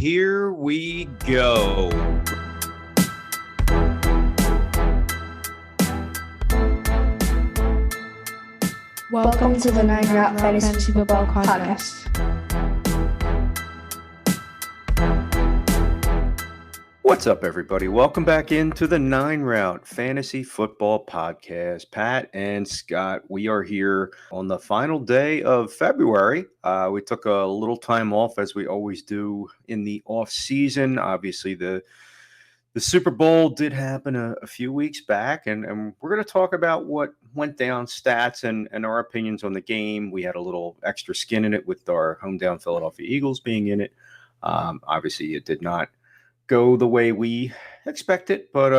here we go. Welcome to the 9 Route Fantasy Football Podcast. What's up, everybody? Welcome back into the 9 Route Fantasy Football Podcast. Pat and Scott, we are here on the final day of February. We took a little time off, as we always do in the off season. Obviously, the Super Bowl did happen a few weeks back, and we're going to talk about what went down, stats, and our opinions on the game. We had a little extra skin in it with our hometown Philadelphia Eagles being in it. Obviously, it did not go the way we expected, but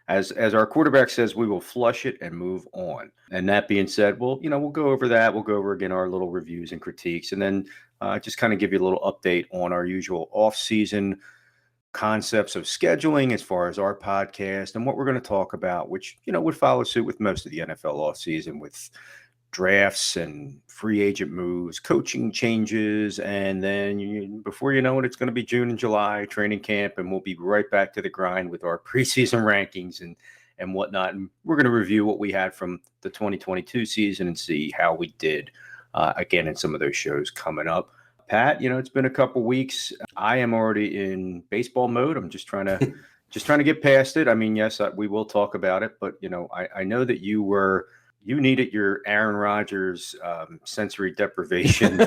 as our quarterback says, we will flush it and move on. And that being said, we'll go over that. We'll go over again our little reviews and critiques, and then just kind of give you a little update on our usual off-season concepts of scheduling as far as our podcast and what we're going to talk about, which would follow suit with most of the NFL offseason, with drafts and free agent moves, coaching changes, and then before you know it, it's going to be June and July training camp, and we'll be right back to the grind with our preseason rankings and whatnot. And we're going to review what we had from the 2022 season and see how we did again in some of those shows coming up. Pat, it's been a couple weeks. I am already in baseball mode. I'm just trying to get past it. I mean, yes, we will talk about it, but I know that you needed your Aaron Rodgers sensory deprivation,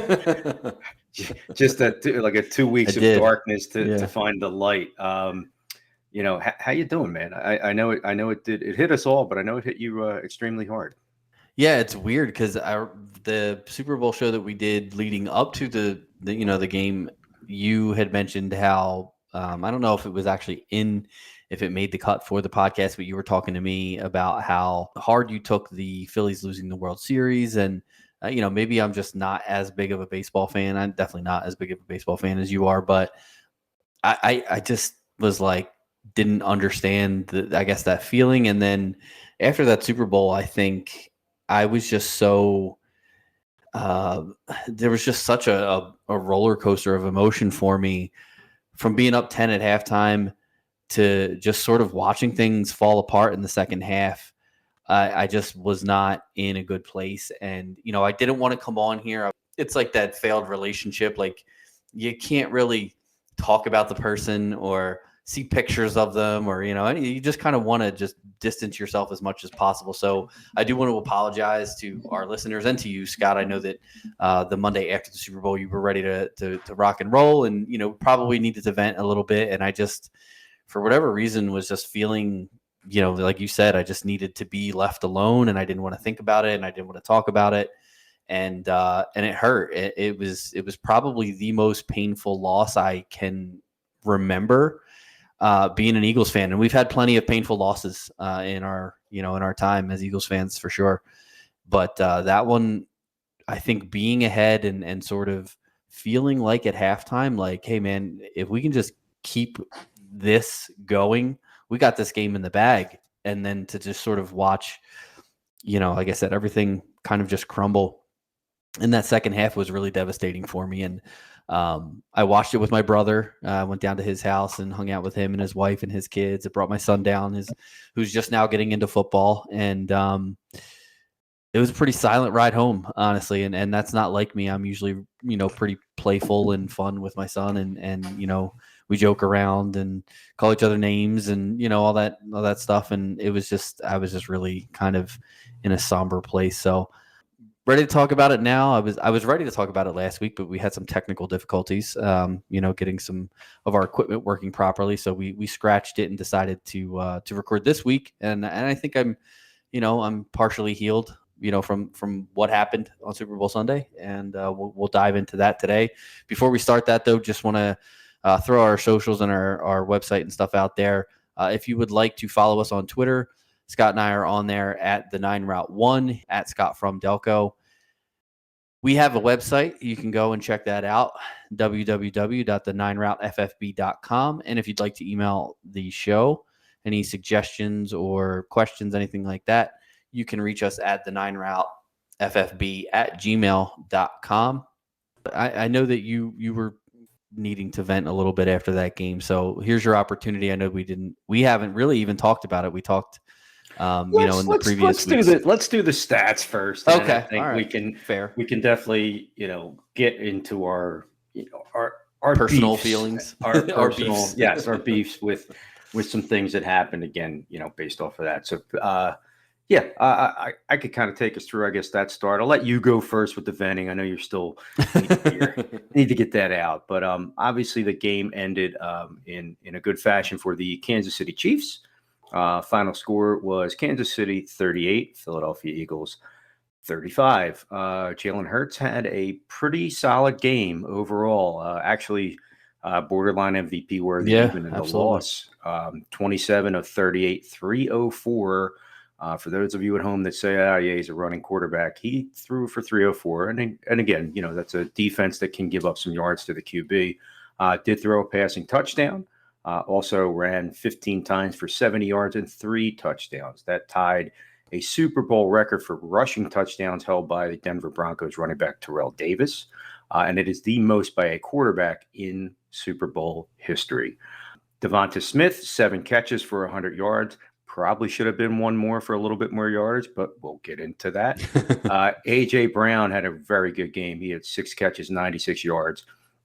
just like a 2 weeks of darkness to find the light. How you doing, man? I know it hit us all, but I know it hit you extremely hard. Yeah, it's weird because the Super Bowl show that we did leading up to the game, you had mentioned how I don't know if it was actually if it made the cut for the podcast, but you were talking to me about how hard you took the Phillies losing the World Series, and maybe I'm just not as big of a baseball fan. I'm definitely not as big of a baseball fan as you are, but I just was like didn't understand that feeling, and then after that Super Bowl, I think I was just so there was just such a roller coaster of emotion for me from being up 10 at halftime to just sort of watching things fall apart in the second half. I just was not in a good place. And, I didn't want to come on here. It's like that failed relationship. Like you can't really talk about the person or see pictures of them, or you just kind of want to just distance yourself as much as possible. So I do want to apologize to our listeners and to you, Scott. I know that the Monday after the Super Bowl you were ready to rock and roll, and probably needed to vent a little bit, and I just, for whatever reason, was just feeling like you said, I just needed to be left alone, and I didn't want to think about it, and I didn't want to talk about it, and it hurt. It was probably the most painful loss I can remember being an Eagles fan. And we've had plenty of painful losses in our time as Eagles fans, for sure. But that one, I think being ahead and sort of feeling like at halftime, like, hey man, if we can just keep this going, we got this game in the bag. And then to just sort of watch, like I said, everything kind of just crumble in that second half was really devastating for me. And I watched it with my brother. I went down to his house and hung out with him and his wife and his kids. I brought my son down, who's just now getting into football. And it was a pretty silent ride home, honestly. And that's not like me. I'm usually, pretty playful and fun with my son. And we joke around and call each other names and, all that stuff. And I was just really kind of in a somber place. So ready to talk about it now. I was ready to talk about it last week, but we had some technical difficulties, getting some of our equipment working properly. So we scratched it and decided to record this week. And I think I'm partially healed, from what happened on Super Bowl Sunday. And we'll dive into that today. Before we start that, though, just want to throw our socials and our website and stuff out there. If you would like to follow us on Twitter, Scott and I are on there at the 9 Route 1 at Scott from Delco. We have a website. You can go and check that out, www.the9routeffb.com. And if you'd like to email the show, any suggestions or questions, anything like that, you can reach us at the9routeFFB@gmail.com. I know that you were needing to vent a little bit after that game. So here's your opportunity. I know we haven't really even talked about it. We talked, in the previous weeks. Let's do the stats first. And Okay. I think all right. we can definitely, get into our personal beefs, feelings, our Our personal, beefs. yes, our beefs with some things that happened again, based off of that. So, yeah, I could kind of take us through, I guess, that start. I'll let you go first with the venting. I know you're still need to get that out, but obviously the game ended in a good fashion for the Kansas City Chiefs. Final score was Kansas City 38, Philadelphia Eagles 35. Jalen Hurts had a pretty solid game overall. Actually, borderline MVP worthy Yeah, even in absolutely. the loss. 27 of 38, 304. For those of you at home that say, yeah, he's a running quarterback, he threw for 304. And again, that's a defense that can give up some yards to the QB. Did throw a passing touchdown. Also ran 15 times for 70 yards and 3 touchdowns. That tied a Super Bowl record for rushing touchdowns held by the Denver Broncos running back Terrell Davis. And it is the most by a quarterback in Super Bowl history. Devonta Smith, 7 catches for 100 yards. Probably should have been one more for a little bit more yardage, but we'll get into that. A.J. Brown had a very good game. He had 6 catches, 96 yards,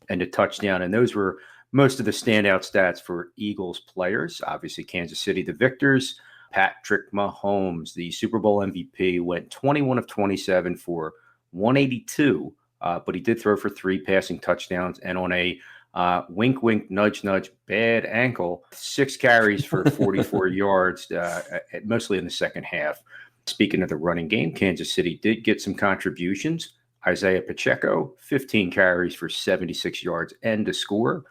and a touchdown. And those were most of the standout stats for Eagles players. Obviously, Kansas City, the victors. Patrick Mahomes, the Super Bowl MVP, went 21 of 27 for 182, but he did throw for 3 passing touchdowns. And on a wink, wink, nudge, nudge, bad ankle, 6 carries for 44 yards, mostly in the second half. Speaking of the running game, Kansas City did get some contributions. Isaiah Pacheco, 15 carries for 76 yards and a score.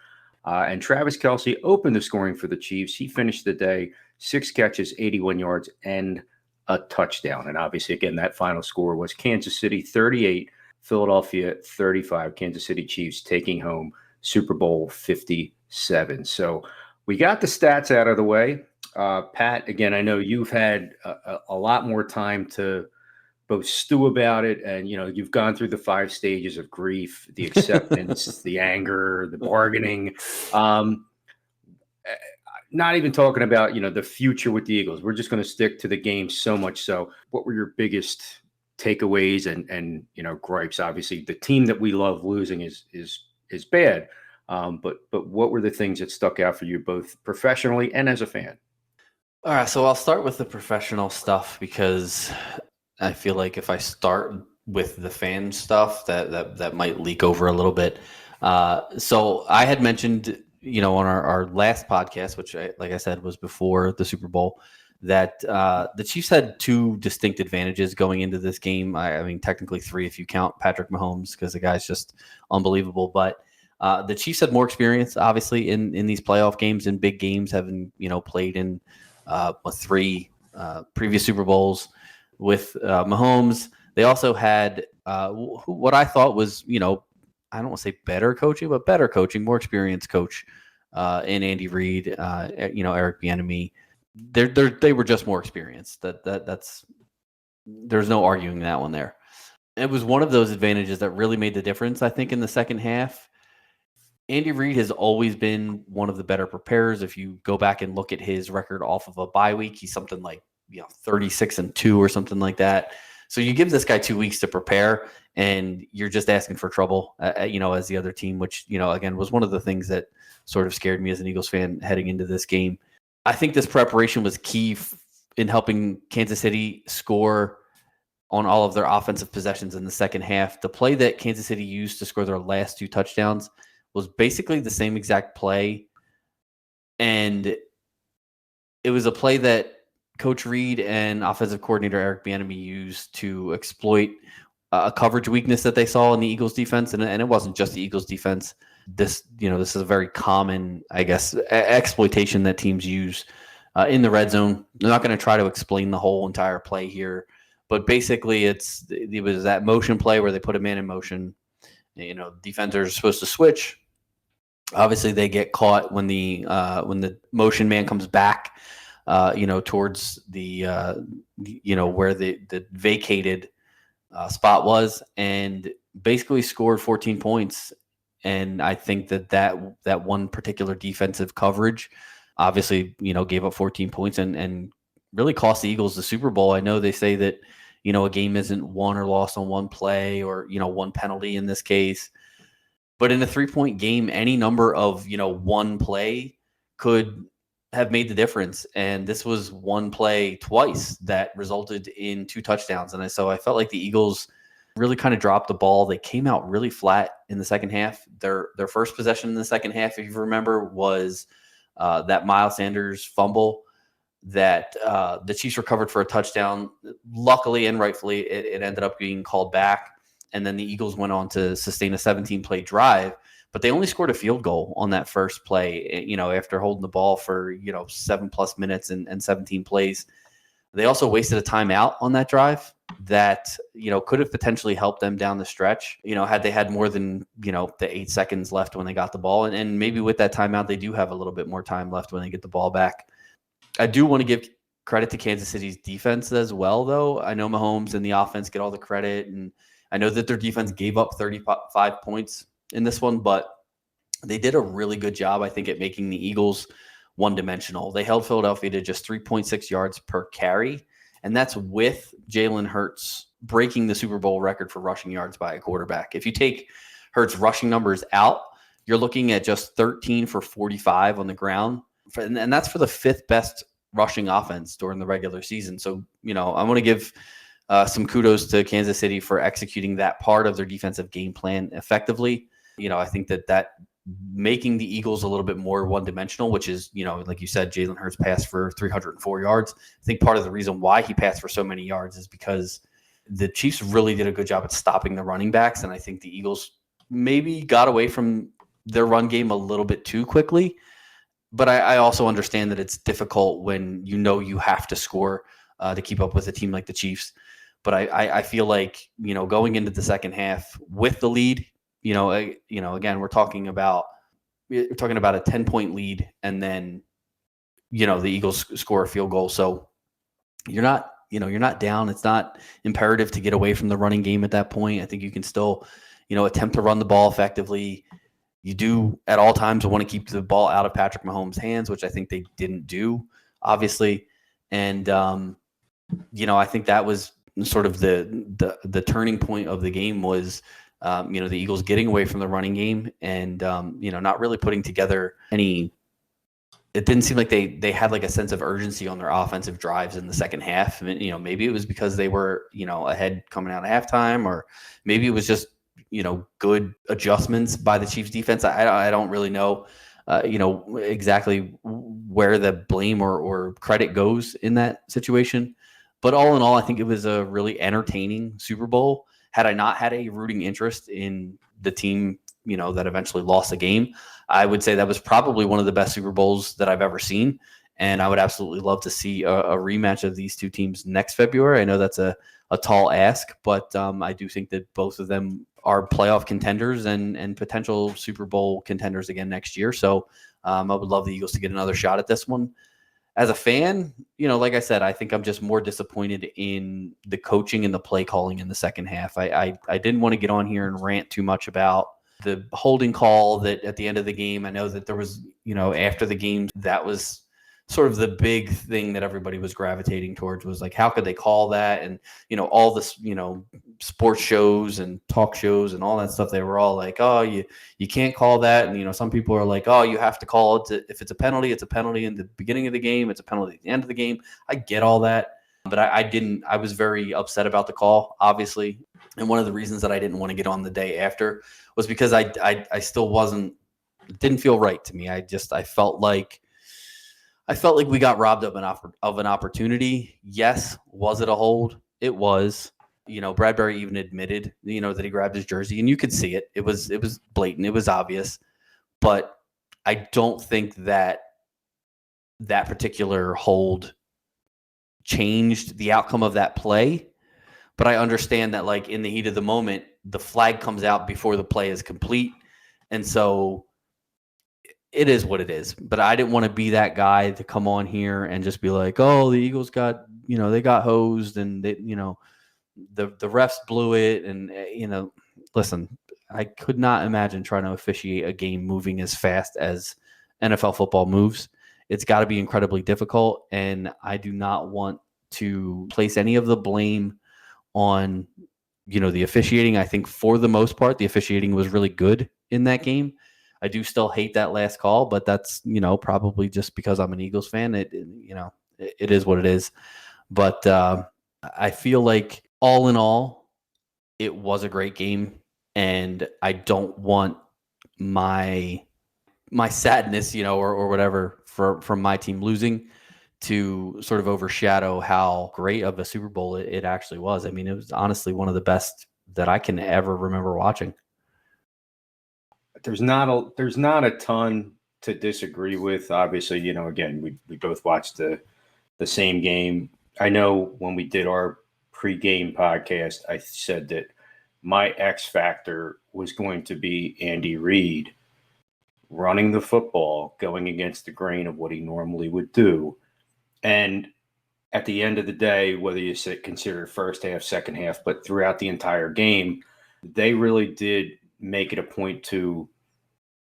And Travis Kelce opened the scoring for the Chiefs. He finished the day 6 catches, 81 yards, and a touchdown. And obviously, again, that final score was Kansas City 38, Philadelphia 35. Kansas City Chiefs taking home Super Bowl 57. So we got the stats out of the way. Pat, again, I know you've had a lot more time to both stew about it, and you've gone through the 5 stages of grief, the acceptance, the anger, the bargaining. Not even talking about the future with the Eagles. We're just going to stick to the game so much. So, what were your biggest takeaways and gripes? Obviously, the team that we love losing is bad. But what were the things that stuck out for you both professionally and as a fan? All right, so I'll start with the professional stuff because I feel like if I start with the fan stuff, that might leak over a little bit. So I had mentioned, on our last podcast, which like I said, was before the Super Bowl, that the Chiefs had 2 distinct advantages going into this game. I mean, technically 3 if you count Patrick Mahomes, because the guy's just unbelievable. But the Chiefs had more experience, obviously, in these playoff games and big games, having played in 3 previous Super Bowls with Mahomes. They also had what I thought was, I don't want to say better coaching, but better coaching, more experienced coach in Andy Reid, Eric Bieniemy. They were just more experienced. That's there's no arguing that one there. It was one of those advantages that really made the difference, I think, in the second half. Andy Reid has always been one of the better preparers. If you go back and look at his record off of a bye week, he's something like 36-2 or something like that. So you give this guy 2 weeks to prepare, and you're just asking for trouble, as the other team, which, again, was one of the things that sort of scared me as an Eagles fan heading into this game. I think this preparation was key in helping Kansas City score on all of their offensive possessions in the second half. The play that Kansas City used to score their last 2 touchdowns was basically the same exact play. And it was a play that Coach Reid and offensive coordinator Eric Bieniemy used to exploit a coverage weakness that they saw in the Eagles defense. And it wasn't just the Eagles defense. This is a very common, I guess, exploitation that teams use in the red zone. I'm not going to try to explain the whole entire play here, but basically it was that motion play where they put a man in motion. Defenders are supposed to switch. Obviously, they get caught when the motion man comes back, towards the where the vacated spot was, and basically scored 14 points And I think that one particular defensive coverage obviously, gave up 14 points and really cost the Eagles the Super Bowl. I know they say that, a game isn't won or lost on one play or, one penalty in this case. But in a 3-point game, any number of, one play could have made the difference. And this was one play twice that resulted in 2 touchdowns. And so I felt like the Eagles really kind of dropped the ball. They came out really flat in the second half. Their first possession in the second half, if you remember, was that Miles Sanders fumble that the Chiefs recovered for a touchdown. Luckily and rightfully, it ended up being called back. And then the Eagles went on to sustain a 17-play drive, but they only scored a field goal on that first play, after holding the ball for, 7+ minutes and 17 plays. They also wasted a timeout on that drive that, could have potentially helped them down the stretch, had they had more than, the 8 seconds left when they got the ball. And maybe with that timeout, they do have a little bit more time left when they get the ball back. I do want to give credit to Kansas City's defense as well, though. I know Mahomes and the offense get all the credit, and I know that their defense gave up 35 points in this one, but they did a really good job, I think, at making the Eagles one-dimensional. They held Philadelphia to just 3.6 yards per carry, and that's with Jalen Hurts breaking the Super Bowl record for rushing yards by a quarterback. If you take Hurts' rushing numbers out, you're looking at just 13 for 45 on the ground, and that's for the 5th best rushing offense during the regular season. So, I want to give some kudos to Kansas City for executing that part of their defensive game plan effectively. I think that making the Eagles a little bit more one-dimensional, which is, like you said, Jalen Hurts passed for 304 yards. I think part of the reason why he passed for so many yards is because the Chiefs really did a good job at stopping the running backs, and I think the Eagles maybe got away from their run game a little bit too quickly. But I also understand that it's difficult when you have to score to keep up with a team like the Chiefs. But I feel like, going into the second half with the lead, again, we're talking about a 10-point lead, and then, the Eagles score a field goal. So you're not down. It's not imperative to get away from the running game at that point. I think you can still, attempt to run the ball effectively. You do at all times want to keep the ball out of Patrick Mahomes' hands, which I think they didn't do, obviously. And, I think that was sort of the turning point of the game was, the Eagles getting away from the running game and, not really putting together any. It didn't seem like they had like a sense of urgency on their offensive drives in the second half. I mean, maybe it was because they were, ahead coming out of halftime, or maybe it was just, good adjustments by the Chiefs defense. I don't really know, exactly where the blame or credit goes in that situation. But all in all, I think it was a really entertaining Super Bowl. Had I not had a rooting interest in the team, that eventually lost the game, I would say that was probably one of the best Super Bowls that I've ever seen. And I would absolutely love to see a rematch of these two teams next February. I know that's a tall ask, but I do think that both of them are playoff contenders and potential Super Bowl contenders again next year. So I would love the Eagles to get another shot at this one. As a fan, like I said, I think I'm just more disappointed in the coaching and the play calling in the second half. I didn't want to get on here and rant too much about the holding call that at the end of the game. I know that there was, after the game, that was sort of the big thing that everybody was gravitating towards was like, how could they call that? And, all this, sports shows and talk shows and all that stuff, they were all like, oh, you can't call that. And, some people are like, oh, you have to call it. If it's a penalty, it's a penalty in the beginning of the game. It's a penalty at the end of the game. I get all that. But I was very upset about the call, obviously. And one of the reasons that I didn't want to get on the day after was because I still it didn't feel right to me. I felt like we got robbed of an opportunity. Yes. Was it a hold? It was. Bradbury even admitted, that he grabbed his jersey, and you could see it. It was blatant. It was obvious. But I don't think that particular hold changed the outcome of that play. But I understand that, like, in the heat of the moment, the flag comes out before the play is complete. And so it is what it is. But I didn't want to be that guy to come on here and just be like, oh, the Eagles got, they got hosed and they, the refs blew it. And, listen, I could not imagine trying to officiate a game moving as fast as NFL football moves. It's got to be incredibly difficult, and I do not want to place any of the blame on the officiating. I think for the most part, the officiating was really good in that game. I do still hate that last call, but that's probably just because I'm an Eagles fan. It is what it is. But I feel like all in all, it was a great game, and I don't want my sadness, or whatever from my team losing to sort of overshadow how great of a Super Bowl it actually was. I mean, it was honestly one of the best that I can ever remember watching. There's not a ton to disagree with. Obviously, again, we both watched the same game. I know when we did our pre-game podcast, I said that my X factor was going to be Andy Reid running the football, going against the grain of what he normally would do. And at the end of the day, whether you consider first half, second half, but throughout the entire game, they really did make it a point to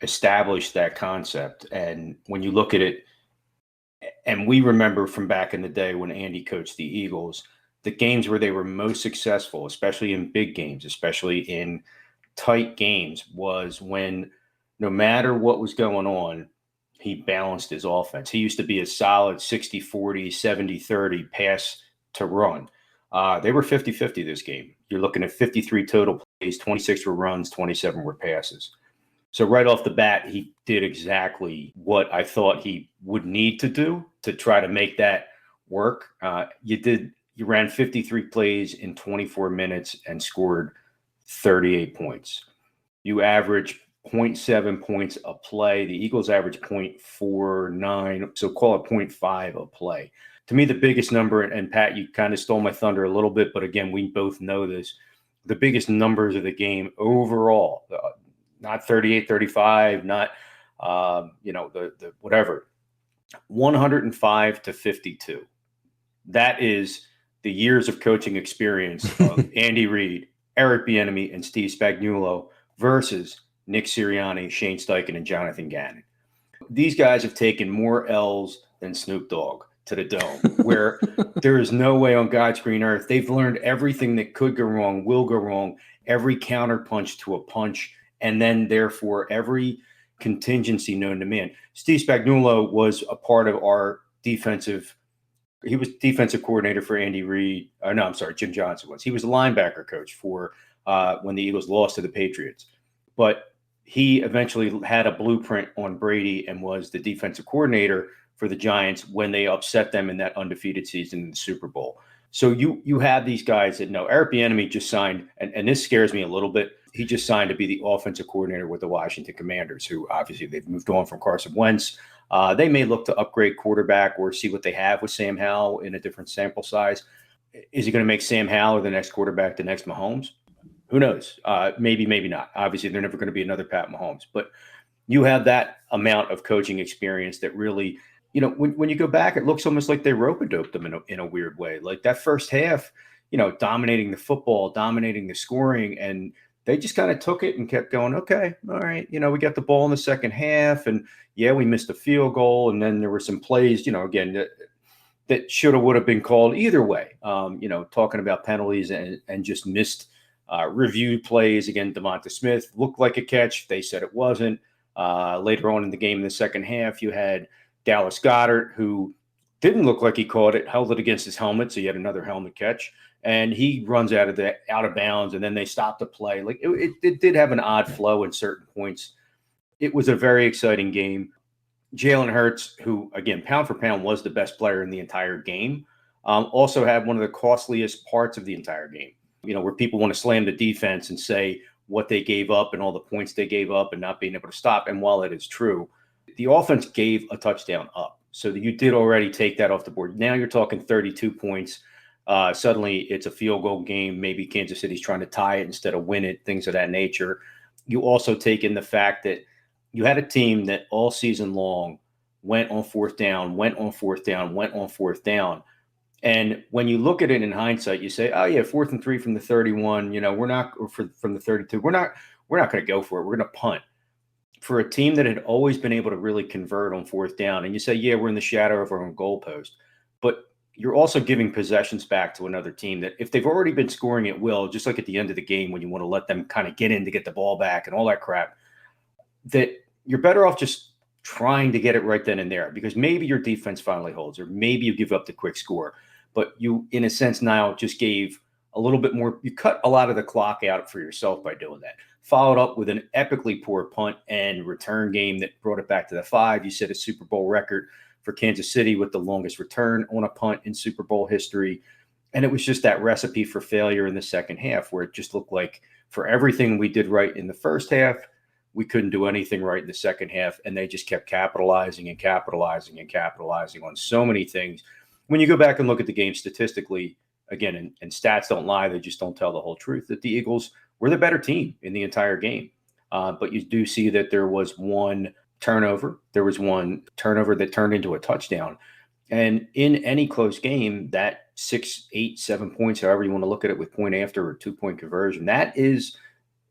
establish that concept. And when you look at it, and we remember from back in the day when Andy coached the Eagles, the games where they were most successful, especially in big games, especially in tight games, was when no matter what was going on, he balanced his offense. He used to be a solid 60-40, 70-30 pass to run. They were 50-50 this game. You're looking at 53 total plays, 26 were runs, 27 were passes. So right off the bat, he did exactly what I thought he would need to do to try to make that work. You ran 53 plays in 24 minutes and scored 38 points. You averaged 0.7 points a play. The Eagles average 0.49, so call it 0.5 a play. To me, the biggest number, and Pat, you kind of stole my thunder a little bit, but again, we both know this, the biggest numbers of the game overall, not 38, 35, not, the whatever, 105 to 52. That is the years of coaching experience of Andy Reid, Eric Bieniemy, and Steve Spagnuolo versus Nick Sirianni, Shane Steichen, and Jonathan Gannon. These guys have taken more L's than Snoop Dogg to the dome, where there is no way on God's green earth. They've learned everything that could go wrong, will go wrong, every counter punch to a punch, and then therefore every contingency known to man. Steve Spagnuolo was a part of our defensive. He was defensive coordinator for Andy Reid. Jim Johnson was. He was a linebacker coach for when the Eagles lost to the Patriots. But he eventually had a blueprint on Brady and was the defensive coordinator for the Giants when they upset them in that undefeated season in the Super Bowl. So you have these guys that know. Eric Bieniemy just signed, and this scares me a little bit. He just signed to be the offensive coordinator with the Washington Commanders, who obviously they've moved on from Carson Wentz. They may look to upgrade quarterback or see what they have with Sam Howell in a different sample size. Is he going to make Sam Howell the next quarterback, the next Mahomes? Who knows? Maybe, maybe not. Obviously, they're never going to be another Pat Mahomes. But you have that amount of coaching experience that really, when you go back, it looks almost like they rope-a-doped them in a weird way. Like that first half, dominating the football, dominating the scoring, and they just kind of took it and kept going, okay, all right, we got the ball in the second half, and yeah, we missed a field goal, and then there were some plays, again, that should have would have been called either way. Talking about penalties and just missed review plays. Again, Devonta Smith looked like a catch. They said it wasn't. Later on in the game in the second half, you had Dallas Goedert, who didn't look like he caught it, held it against his helmet, so he had another helmet catch. And he runs out of bounds, and then they stop the play. Like it did have an odd flow in certain points. It was a very exciting game. Jalen Hurts, who again pound for pound was the best player in the entire game, also had one of the costliest parts of the entire game. Where people want to slam the defense and say what they gave up and all the points they gave up and not being able to stop. And while it is true, the offense gave a touchdown up, so that you did already take that off the board. Now you're talking 32 points. Suddenly it's a field goal game. Maybe Kansas City's trying to tie it instead of win it, things of that nature. You also take in the fact that you had a team that all season long went on fourth down. And when you look at it in hindsight, you say, oh yeah, 4th and 3 from the 31, we're not, or from the 32, we're not going to go for it. We're going to punt. For a team that had always been able to really convert on fourth down, and you say, yeah, we're in the shadow of our own goalpost, but you're also giving possessions back to another team that if they've already been scoring at will, just like at the end of the game when you want to let them kind of get in to get the ball back and all that crap, that you're better off just trying to get it right then and there, because maybe your defense finally holds, or maybe you give up the quick score. But you, in a sense, now just gave a little bit more. You cut a lot of the clock out for yourself by doing that. Followed up with an epically poor punt and return game that brought it back to the 5. You set a Super Bowl record for Kansas City with the longest return on a punt in Super Bowl history. And it was just that recipe for failure in the second half, where it just looked like for everything we did right in the first half, we couldn't do anything right in the second half. And they just kept capitalizing and capitalizing and capitalizing on so many things. When you go back and look at the game statistically, again, and stats don't lie, they just don't tell the whole truth, that the Eagles were the better team in the entire game. But you do see that there was one turnover. There was one turnover that turned into a touchdown. And in any close game, that 6, 8, 7 points, however you want to look at it, with point after or 2-point conversion, that is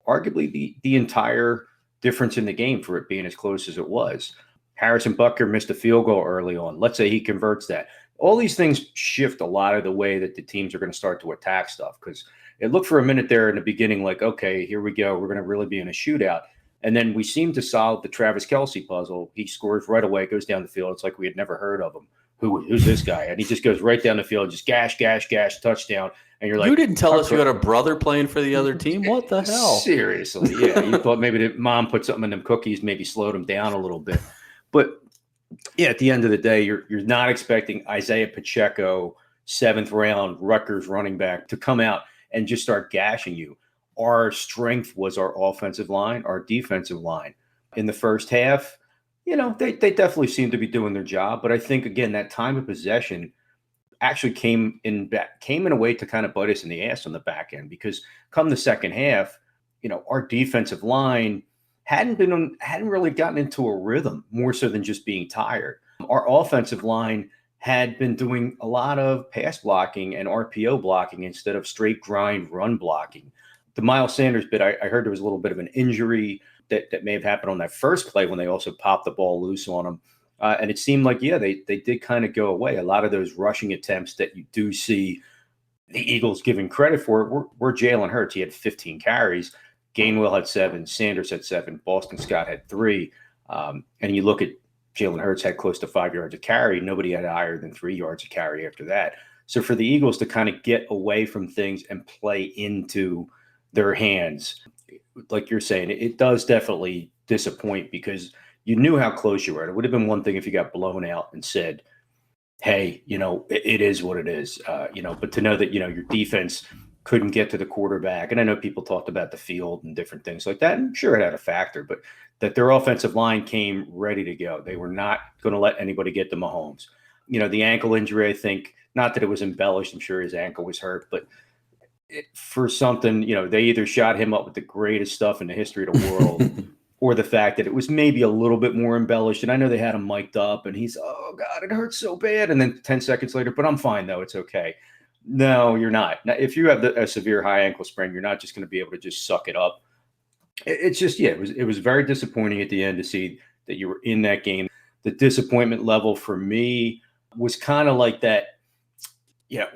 arguably the entire difference in the game for it being as close as it was. Harrison Butker missed a field goal early on. Let's say he converts that. All these things shift a lot of the way that the teams are going to start to attack stuff, because it looked for a minute there in the beginning like, okay, here we go. We're going to really be in a shootout. And then we seem to solve the Travis Kelce puzzle. He scores right away, goes down the field. It's like we had never heard of him. Who's this guy? And he just goes right down the field, just gash, touchdown. And you're like, you didn't tell us you had a brother playing for the other team? What the hell? Seriously, yeah. You thought maybe the mom put something in them cookies, maybe slowed him down a little bit. But yeah, at the end of the day, you're not expecting Isaiah Pacheco, 7th round Rutgers running back, to come out and just start gashing you. Our strength was our offensive line, our defensive line. In the first half, they definitely seemed to be doing their job. But I think, again, that time of possession actually came in a way to kind of bite us in the ass on the back end, because come the second half, our defensive line hadn't really gotten into a rhythm, more so than just being tired. Our offensive line had been doing a lot of pass blocking and RPO blocking instead of straight grind run blocking. The Miles Sanders bit, I heard there was a little bit of an injury that may have happened on that first play when they also popped the ball loose on him. And it seemed like, yeah, they did kind of go away. A lot of those rushing attempts that you do see the Eagles giving credit for were Jalen Hurts. He had 15 carries. Gainwell had 7. Sanders had 7. Boston Scott had 3. And you look at Jalen Hurts had close to 5 yards a carry. Nobody had higher than 3 yards a carry after that. So for the Eagles to kind of get away from things and play into their hands, like you're saying, it does definitely disappoint, because you knew how close you were. It would have been one thing if you got blown out and said, hey, it is what it is, but to know that, your defense couldn't get to the quarterback. And I know people talked about the field and different things like that, and sure, it had a factor, but that their offensive line came ready to go. They were not going to let anybody get to Mahomes. The ankle injury, I think, not that it was embellished. I'm sure his ankle was hurt, but for something, they either shot him up with the greatest stuff in the history of the world or the fact that it was maybe a little bit more embellished. And I know they had him mic'd up and he's, oh God, it hurts so bad. And then 10 seconds later, but I'm fine though. It's okay. No, you're not. Now, if you have a severe high ankle sprain, you're not just going to be able to just suck it up. It's just, yeah, it was very disappointing at the end to see that you were in that game. The disappointment level for me was kind of like that.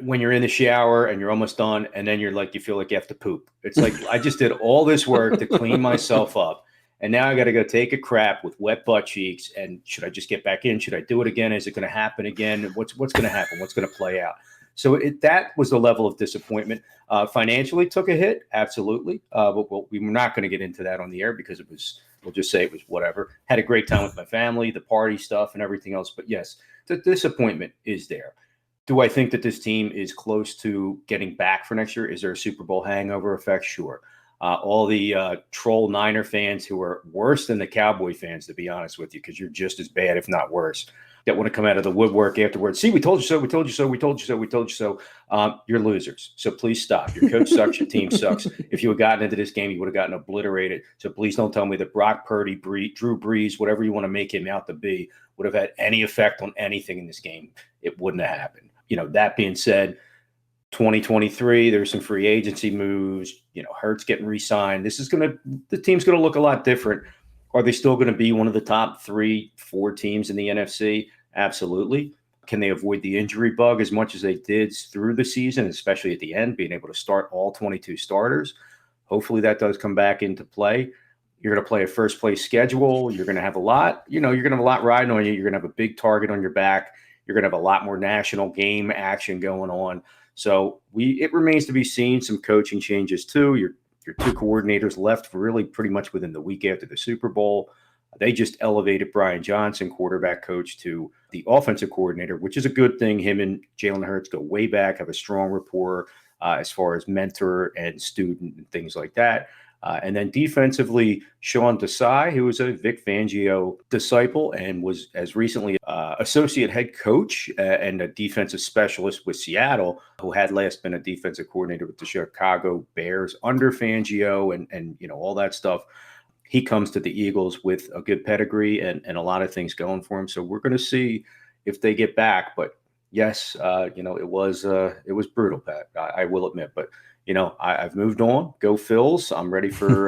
When you're in the shower and you're almost done and then you're like, you feel like you have to poop. It's like, I just did all this work to clean myself up. And now I got to go take a crap with wet butt cheeks. And should I just get back in? Should I do it again? Is it going to happen again? What's going to happen? What's going to play out? So that was the level of disappointment. Financially took a hit. Absolutely. But we were not going to get into that on the air because we'll just say it was whatever. Had a great time with my family, the party stuff and everything else. But yes, the disappointment is there. Do I think that this team is close to getting back for next year? Is there a Super Bowl hangover effect? Sure. All the troll Niner fans who are worse than the Cowboy fans, to be honest with you, because you're just as bad, if not worse, that want to come out of the woodwork afterwards. See, we told you so, we told you so, we told you so, we told you so. You're losers. So please stop. Your coach sucks. Your team sucks. If you had gotten into this game, you would have gotten obliterated. So please don't tell me that Brock Purdy, Drew Brees, whatever you want to make him out to be, would have had any effect on anything in this game. It wouldn't have happened. That being said, 2023, there's some free agency moves. Hurts getting re-signed. The team's gonna look a lot different. Are they still going to be one of the top 3-4 teams in the NFC? Absolutely. Can they avoid the injury bug as much as they did through the season, especially at the end, being able to start all 22 starters? Hopefully that does come back into play. You're going to play a first place schedule. You're going to have a lot, you're going to have a lot riding on you. You're going to have a big target on your back. You're going to have a lot more national game action going on. So it remains to be seen. Some coaching changes too. Your two coordinators left really pretty much within the week after the Super Bowl. They just elevated Brian Johnson, quarterback coach, to the offensive coordinator, which is a good thing. Him and Jalen Hurts go way back, have a strong rapport as far as mentor and student and things like that. And then defensively, Sean Desai, who was a Vic Fangio disciple and was as recently associate head coach and a defensive specialist with Seattle, who had last been a defensive coordinator with the Chicago Bears under Fangio and all that stuff. He comes to the Eagles with a good pedigree and a lot of things going for him. So we're going to see if they get back. But yes, it was brutal, Pat. I will admit, but. I've moved on. Go Phils. I'm ready for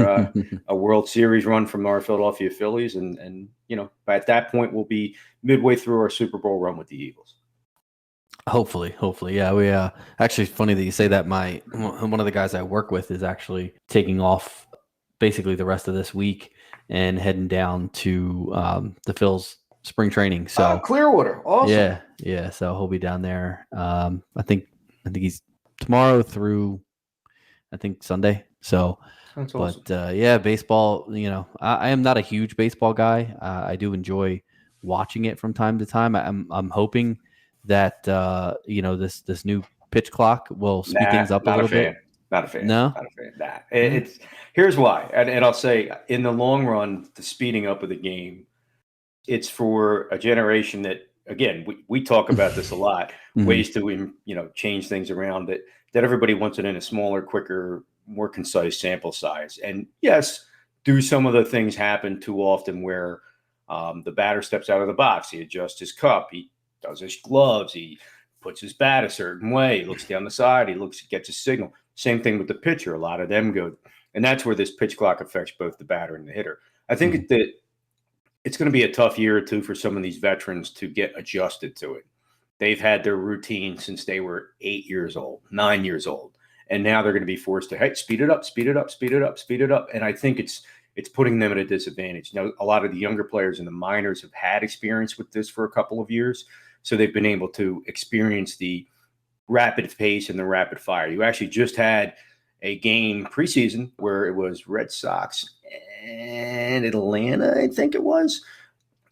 a World Series run from our Philadelphia Phillies. And at that point, we'll be midway through our Super Bowl run with the Eagles. Hopefully. Yeah, we actually, funny that you say that. One of the guys I work with is actually taking off basically the rest of this week and heading down to the Phils spring training. So Clearwater. Awesome. Yeah. So he'll be down there. I think he's tomorrow through Sunday. So, that's awesome. But baseball, I am not a huge baseball guy. I do enjoy watching it from time to time. I'm hoping that, this new pitch clock will speed things up a little bit. Not a fan. No? Not a fan. Nah. Here's why. And I'll say in the long run, the speeding up of the game, it's for a generation that, again, we talk about this a lot, ways to, change things around that everybody wants it in a smaller, quicker, more concise sample size. And yes, do some of the things happen too often where the batter steps out of the box, he adjusts his cup, he does his gloves, he puts his bat a certain way, he looks down the side, gets a signal. Same thing with the pitcher. A lot of them go, and that's where this pitch clock affects both the batter and the hitter. I think that it's going to be a tough year or two for some of these veterans to get adjusted to it. They've had their routine since they were 8 years old, 9 years old. And now they're going to be forced to, hey, speed it up. And I think it's putting them at a disadvantage. Now, a lot of the younger players in the minors have had experience with this for a couple of years. So they've been able to experience the rapid pace and the rapid fire. You actually just had a game preseason where it was Red Sox and Atlanta, I think it was.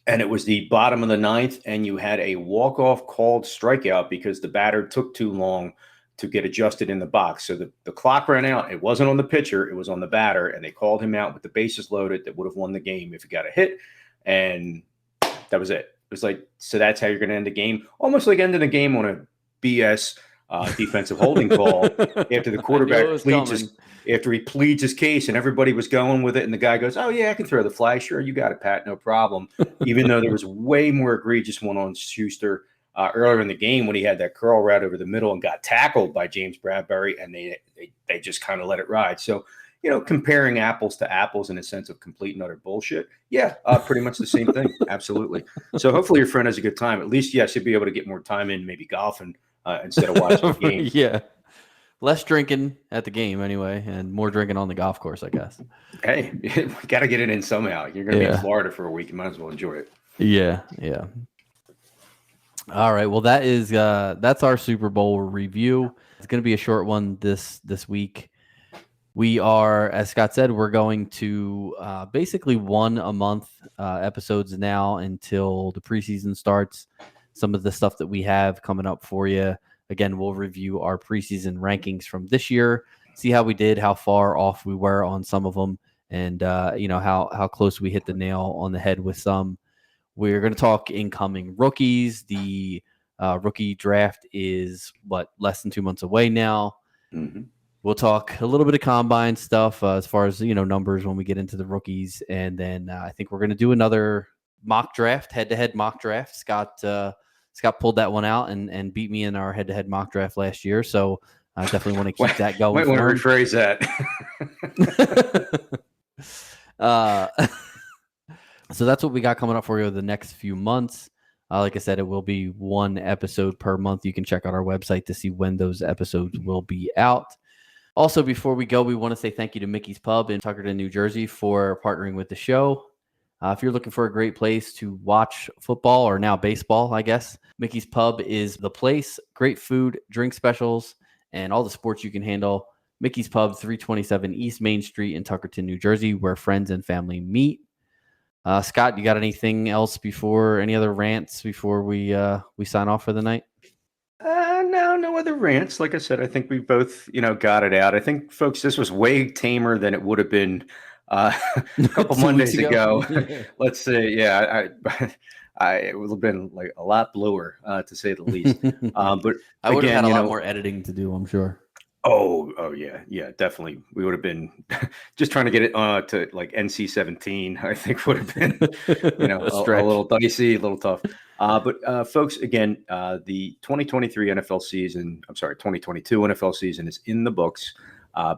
And it was the bottom of the ninth, and you had a walk-off called strikeout because the batter took too long to get adjusted in the box. So the clock ran out. It wasn't on the pitcher. It was on the batter, and they called him out with the bases loaded that would have won the game if he got a hit. And that was it. It was like, so that's how you're going to end the game. Almost like ending a game on a BS defensive holding call after the quarterback pleads his case and everybody was going with it. And the guy goes, oh, yeah, I can throw the flag. Sure, you got it, Pat. No problem. Even though there was way more egregious one on Schuster earlier in the game when he had that curl route over the middle and got tackled by James Bradbury, and they just kind of let it ride. So, comparing apples to apples in a sense of complete and utter bullshit. Yeah, pretty much the same thing. Absolutely. So hopefully your friend has a good time. At least, yes, you'll be able to get more time in maybe golfing instead of watching the game. Yeah. Less drinking at the game anyway, and more drinking on the golf course, I guess. Hey, we got to get it in somehow. You're going to be in Florida for a week. You might as well enjoy it. Yeah. All right. Well, that's our Super Bowl review. It's going to be a short one this week. We are, as Scott said, we're going to basically one a month episodes now until the preseason starts. Some of the stuff that we have coming up for you. Again, we'll review our preseason rankings from this year, see how we did, how far off we were on some of them, and how close we hit the nail on the head with some. We're going to talk incoming rookies. The rookie draft is less than 2 months away now. Mm-hmm. We'll talk a little bit of combine stuff as far as numbers when we get into the rookies, and then I think we're going to do another mock draft, head-to-head mock draft. Scott pulled that one out and beat me in our head-to-head mock draft last year. So I definitely want to keep that going. Might want to rephrase that. So that's what we got coming up for you the next few months. Like I said, it will be one episode per month. You can check out our website to see when those episodes will be out. Also, before we go, we want to say thank you to Mickey's Pub in Tuckerton, New Jersey for partnering with the show. If you're looking for a great place to watch football, or now baseball, I guess, Mickey's Pub is the place. Great food, drink specials, and all the sports you can handle. Mickey's Pub, 327 East Main Street in Tuckerton, New Jersey, where friends and family meet. Scott, you got anything else any other rants before we sign off for the night? No other rants. Like I said, I think we both, got it out. I think, folks, this was way tamer than it would have been a couple Mondays ago. Let's say, yeah, it would have been like a lot bluer, to say the least. But I would have had a lot more editing to do, I'm sure. Oh yeah, definitely. We would have been just trying to get it to like NC-17. I think would have been, a little dicey, a little tough. But folks, again, the 2022 NFL season is in the books,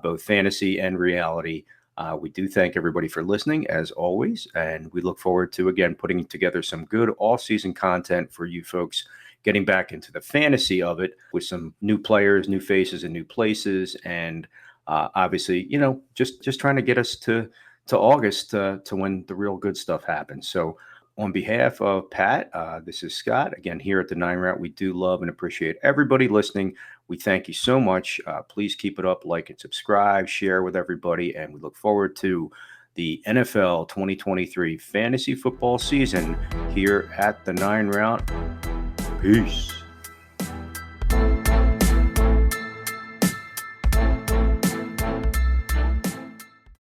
both fantasy and reality. We do thank everybody for listening, as always, and we look forward to, again, putting together some good off-season content for you folks, getting back into the fantasy of it with some new players, new faces, and new places. And obviously, just trying to get us to August to when the real good stuff happens. So on behalf of Pat, this is Scott. Again, here at the 9 Route, we do love and appreciate everybody listening. We thank you so much. Please keep it up, like and subscribe, share with everybody. And we look forward to the NFL 2023 fantasy football season here at the 9 Route. Peace.